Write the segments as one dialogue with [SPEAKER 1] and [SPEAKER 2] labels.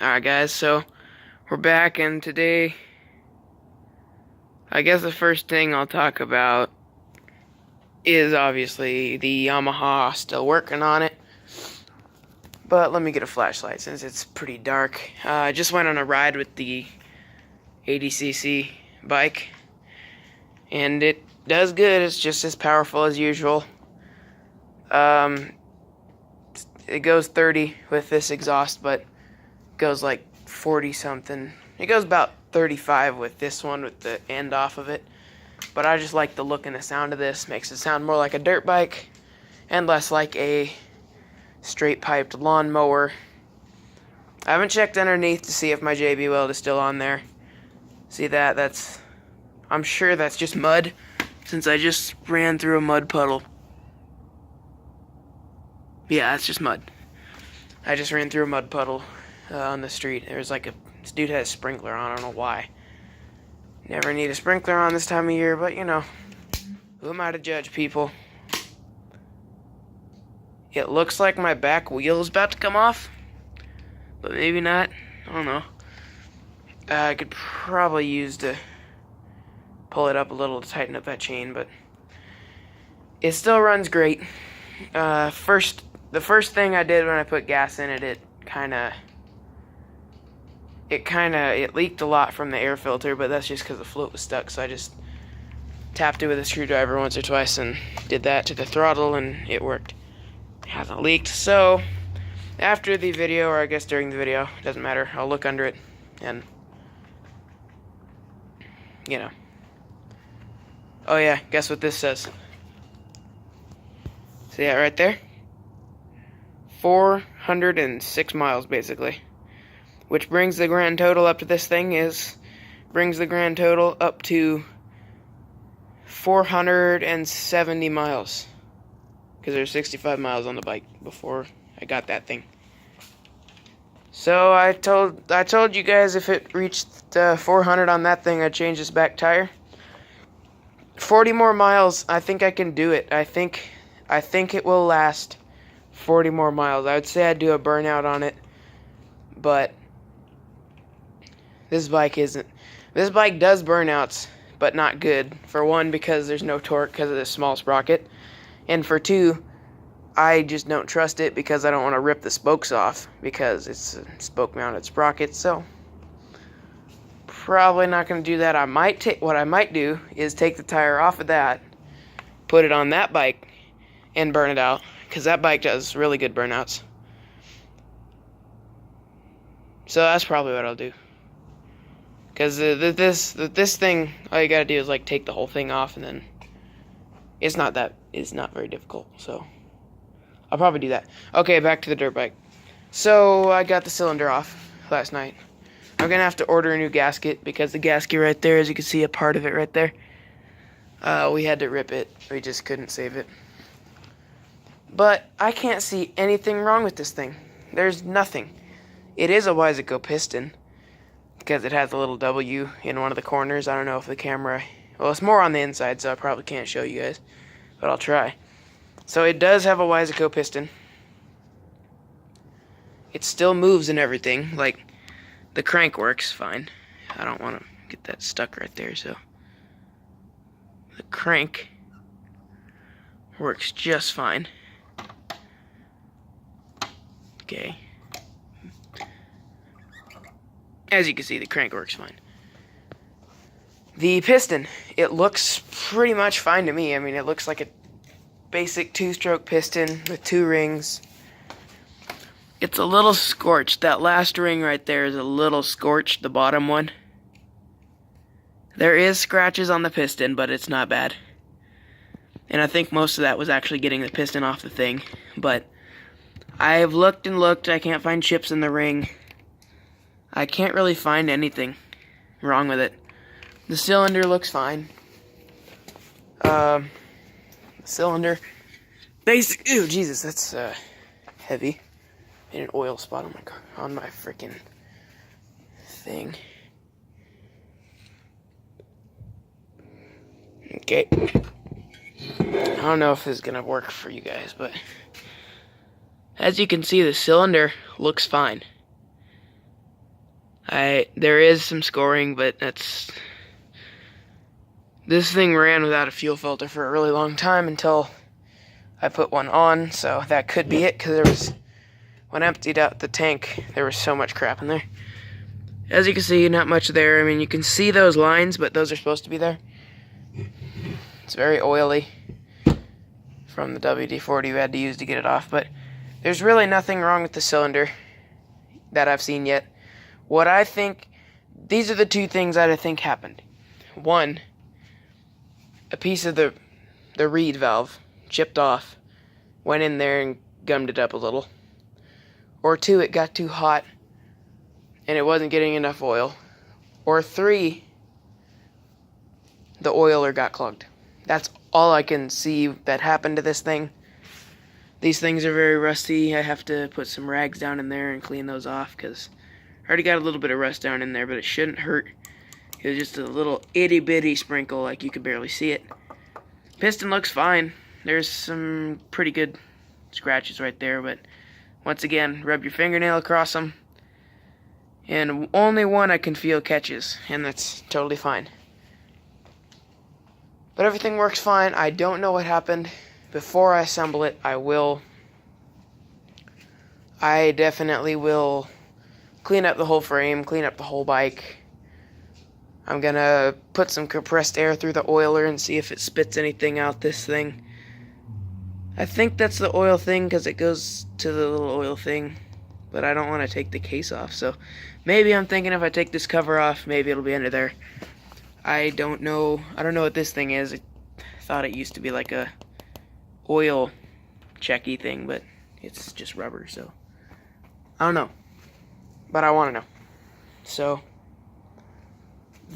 [SPEAKER 1] Alright guys, so we're back, and today I guess the first thing I'll talk about is obviously the Yamaha. Still working on it, but let me get a flashlight since it's pretty dark. I just went on a ride with the 80cc bike, and it does good. It's just as powerful as usual. It goes 30 with this exhaust, but it goes like 40 something. It goes about 35 with this one, with the end off of it. But I just like the look and the sound of this. Makes it sound more like a dirt bike and less like a straight piped lawnmower. I haven't checked underneath to see if my JB weld is still on there. See that? I'm sure that's just mud, since I just ran through a mud puddle. Yeah, that's just mud. I just ran through a mud puddle on the street. There was like this dude had a sprinkler on. I don't know why. Never need a sprinkler on this time of year, but you know, who am I to judge people? It looks like my back wheel is about to come off, but maybe not. I don't know. I could probably use to pull it up a little to tighten up that chain, but it still runs great. The first thing I did when I put gas in it, it leaked a lot from the air filter, but that's just because the float was stuck, so I just tapped it with a screwdriver once or twice and did that to the throttle, and it worked. It hasn't leaked. So after the video, or I guess during the video, doesn't matter, I'll look under it and, you know. Oh yeah, guess what this says? See that right there? 406 miles basically. Which brings the grand total up to this thing brings the grand total up to 470 miles. Because there's 65 miles on the bike before I got that thing. So I told you guys if it reached 400 on that thing, I'd change this back tire. 40 more miles, I think I can do it. I think it will last 40 more miles. I would say I'd do a burnout on it, but this bike does burnouts, but not good. For one, because there's no torque because of this small sprocket, and for two, I just don't trust it because I don't want to rip the spokes off because it's a spoke mounted sprocket. So probably not going to do that. What I might do is take the tire off of that, put it on that bike, and burn it out, because that bike does really good burnouts. So that's probably what I'll do. Because this thing, all you gotta do is like take the whole thing off, and then it's not very difficult. So I'll probably do that. Okay, back to the dirt bike. So I got the cylinder off last night. I'm gonna have to order a new gasket, because the gasket right there, as you can see, a part of it right there, we had to rip it. We just couldn't save it. But I can't see anything wrong with this thing. There's nothing. It is a Weisico piston, because it has a little W in one of the corners. I don't know if the camera... Well, it's more on the inside, so I probably can't show you guys, but I'll try. So it does have a Weisico piston. It still moves and everything. Like, the crank works fine. I don't want to get that stuck right there, so... The crank works just fine. Okay. As you can see, the crank works fine. The piston, it looks pretty much fine to me. I mean, it looks like a basic two-stroke piston with two rings. It's a little scorched. That last ring right there is a little scorched, the bottom one. There is scratches on the piston, but it's not bad. And I think most of that was actually getting the piston off the thing. But I've looked and looked. I can't find chips in the ring. I can't really find anything wrong with it. The cylinder looks fine. Cylinder, basic. Ew, Jesus, that's heavy. Made an oil spot on my freaking thing. Okay. I don't know if this is gonna work for you guys, but as you can see, the cylinder looks fine. There is some scoring, but this thing ran without a fuel filter for a really long time until I put one on, so that could be it, because when I emptied out the tank, there was so much crap in there. As you can see, not much there. I mean, you can see those lines, but those are supposed to be there. It's very oily from the WD-40 we had to use to get it off, but there's really nothing wrong with the cylinder that I've seen yet. What I think, these are the two things that I think happened. One, a piece of the reed valve chipped off, went in there and gummed it up a little. Or two, it got too hot and it wasn't getting enough oil. Or three, the oiler got clogged. That's all I can see that happened to this thing. These things are very rusty. I have to put some rags down in there and clean those off, because I already got a little bit of rust down in there, but it shouldn't hurt. It was just a little itty-bitty sprinkle, like you could barely see it. Piston looks fine. There's some pretty good scratches right there, but once again, rub your fingernail across them. And only one I can feel catches, and that's totally fine. But everything works fine. I don't know what happened. Before I assemble it, I definitely will clean up the whole frame, clean up the whole bike. I'm gonna put some compressed air through the oiler and see if it spits anything out this thing. I think that's the oil thing, because it goes to the little oil thing, but I don't want to take the case off, so maybe I'm thinking if I take this cover off, maybe it'll be under there. I don't know what this thing is. I thought it used to be like a oil checky thing, but it's just rubber, so I don't know, but I want to know. So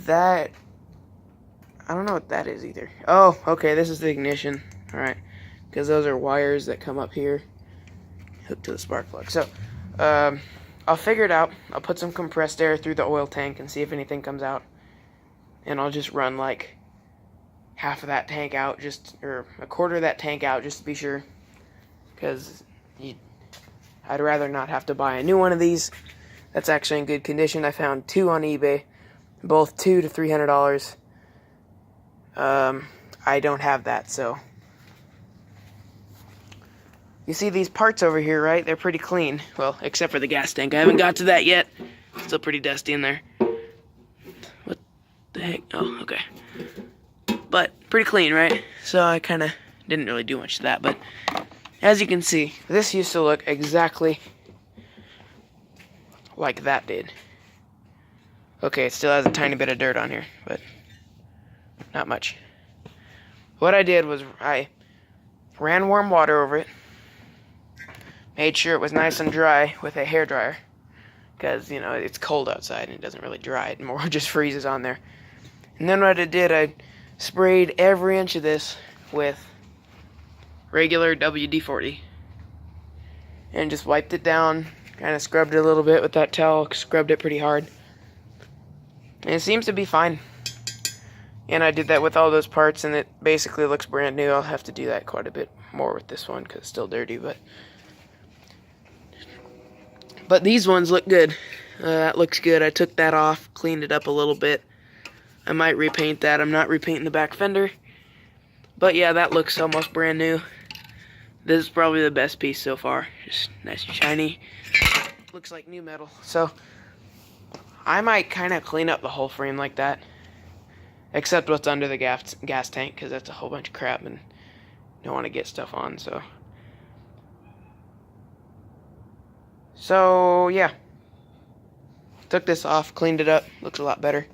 [SPEAKER 1] that, I don't know what that is either. Oh, okay, this is the ignition. Alright, because those are wires that come up here hooked to the spark plug. So I'll figure it out. I'll put some compressed air through the oil tank and see if anything comes out, and I'll just run like half of that tank out, or a quarter of that tank out, just to be sure, because I'd rather not have to buy a new one of these. That's actually in good condition. I found two on eBay, both $200 to $300. I don't have that, so you see these parts over here, right? They're pretty clean. Well, except for the gas tank. I haven't got to that yet. Still pretty dusty in there. What the heck? Oh, okay. But pretty clean, right? So I kind of didn't really do much to that, but as you can see, this used to look exactly like that did. Okay, it still has a tiny bit of dirt on here, but not much. What I did was I ran warm water over it, made sure it was nice and dry with a hairdryer, because, you know, it's cold outside and it doesn't really dry. It more just freezes on there. And then what I did, I sprayed every inch of this with regular WD-40 and just wiped it down, kind of scrubbed it a little bit with that towel, scrubbed it pretty hard. And it seems to be fine. And I did that with all those parts, and it basically looks brand new. I'll have to do that quite a bit more with this one, because it's still dirty, but these ones look good. That looks good. I took that off, cleaned it up a little bit. I might repaint that. I'm not repainting the back fender. But yeah, that looks almost brand new. This is probably the best piece so far. Just nice and shiny. Looks like new metal. So I might kind of clean up the whole frame like that, except what's under the gas tank, because that's a whole bunch of crap and don't want to get stuff on. So yeah, took this off, cleaned it up. Looks a lot better.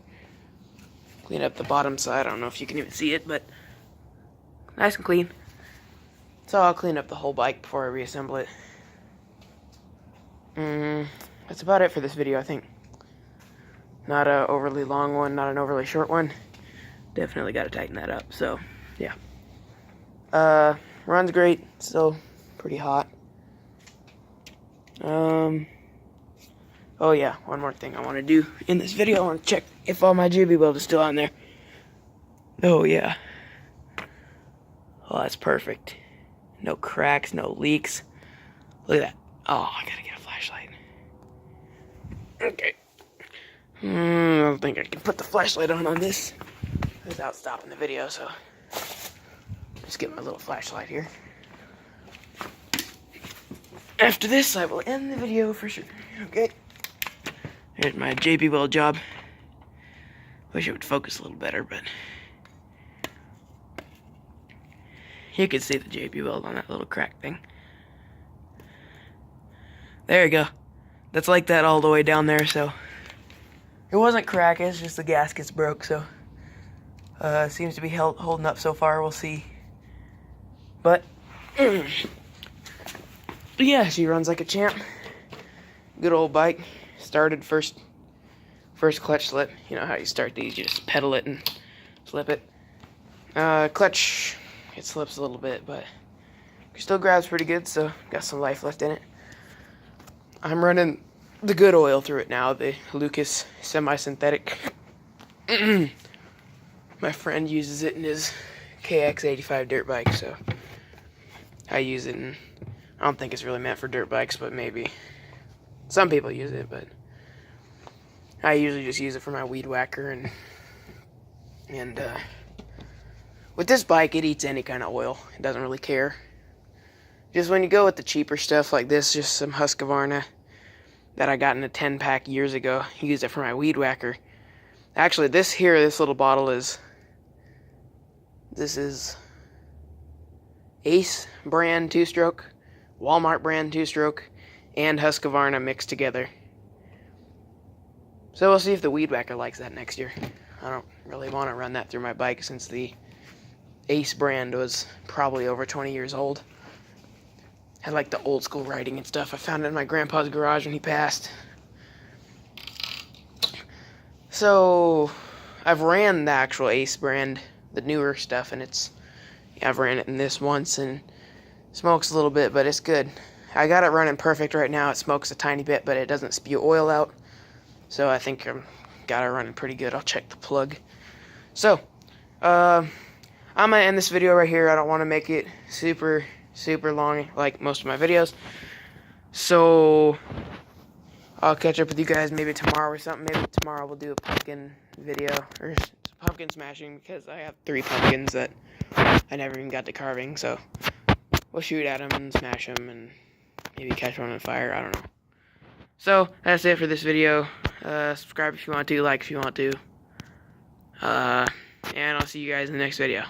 [SPEAKER 1] Cleaned up the bottom side. I don't know if you can even see it, but nice and clean. So I'll clean up the whole bike before I reassemble it. That's about it for this video, I think. Not an overly long one, not an overly short one. Definitely got to tighten that up, so yeah. Runs great, still pretty hot. Oh yeah, one more thing I want to do in this video. I want to check if all my jibby weld is still on there. Oh yeah. Oh, that's perfect. No cracks, no leaks. Look at that. Oh, I gotta get a flashlight. Okay. I don't think I can put the flashlight on this without stopping the video, so just get my little flashlight here. After this, I will end the video for sure. Okay. Here's my JB Weld job. Wish it would focus a little better, but you can see the JB Weld on that little crack thing. There you go. That's like that all the way down there, so it wasn't crack, it's just the gaskets broke, so seems to be holding up so far. We'll see. But yeah, she runs like a champ. Good old bike. Started first clutch slip. You know how you start these, you just pedal it and slip it. Clutch, it slips a little bit, but it still grabs pretty good, so got some life left in it. I'm running the good oil through it now, the Lucas semi-synthetic. My friend uses it in his KX85 dirt bike, so I use it, and I don't think it's really meant for dirt bikes, but maybe some people use it, but I usually just use it for my weed whacker, and with this bike, it eats any kind of oil. It doesn't really care. Just when you go with the cheaper stuff like this, just some Husqvarna that I got in a 10-pack years ago, I used it for my weed whacker. Actually, this little bottle is Ace brand 2-stroke, Walmart brand 2-stroke, and Husqvarna mixed together. So we'll see if the weed whacker likes that next year. I don't really want to run that through my bike since the Ace brand was probably over 20 years old. Had like the old school writing and stuff. I found it in my grandpa's garage when he passed. So I've ran the actual Ace brand, the newer stuff, and I've ran it in this once, and it smokes a little bit, but it's good. I got it running perfect right now. It smokes a tiny bit, but it doesn't spew oil out. So I think I've got it running pretty good. I'll check the plug. So, I'm going to end this video right here. I don't want to make it super long like most of my videos. So, I'll catch up with you guys maybe tomorrow or something. Maybe tomorrow we'll do a pumpkin video, or pumpkin smashing, because I have 3 pumpkins that I never even got to carving. So, we'll shoot at them and smash them and maybe catch one on fire. I don't know. So, that's it for this video. Subscribe if you want to, like if you want to. And I'll see you guys in the next video.